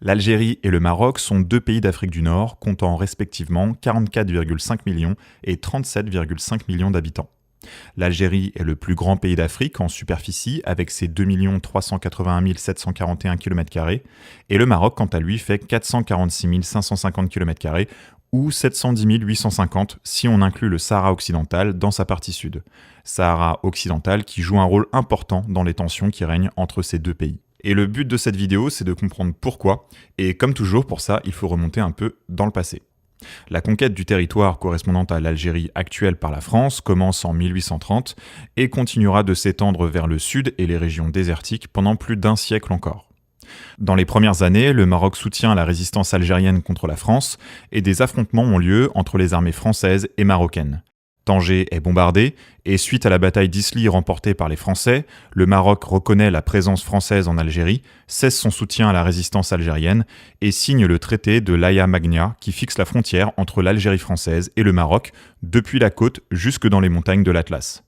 L'Algérie et le Maroc sont deux pays d'Afrique du Nord comptant respectivement 44,5 millions et 37,5 millions d'habitants. L'Algérie est le plus grand pays d'Afrique en superficie avec ses 2 381 741 km² et le Maroc quant à lui fait 446 550 km² ou 710 850 si on inclut le Sahara occidental dans sa partie sud. Sahara occidental qui joue un rôle important dans les tensions qui règnent entre ces deux pays. Et le but de cette vidéo, c'est de comprendre pourquoi, et comme toujours pour ça, il faut remonter un peu dans le passé. La conquête du territoire correspondant à l'Algérie actuelle par la France commence en 1830 et continuera de s'étendre vers le sud et les régions désertiques pendant plus d'un siècle encore. Dans les premières années, le Maroc soutient la résistance algérienne contre la France et des affrontements ont lieu entre les armées françaises et marocaines. Tanger est bombardé et suite à la bataille d'Isly remportée par les Français, le Maroc reconnaît la présence française en Algérie, cesse son soutien à la résistance algérienne et signe le traité de l'Aya Magna qui fixe la frontière entre l'Algérie française et le Maroc depuis la côte jusque dans les montagnes de l'Atlas.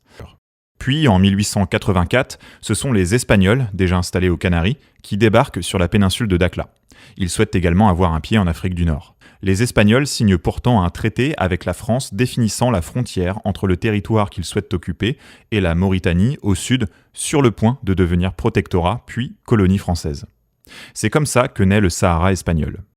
Puis, en 1884, ce sont les Espagnols, déjà installés aux Canaries, qui débarquent sur la péninsule de Dakhla. Ils souhaitent également avoir un pied en Afrique du Nord. Les Espagnols signent pourtant un traité avec la France définissant la frontière entre le territoire qu'ils souhaitent occuper et la Mauritanie au sud, sur le point de devenir protectorat puis colonie française. C'est comme ça que naît le Sahara espagnol.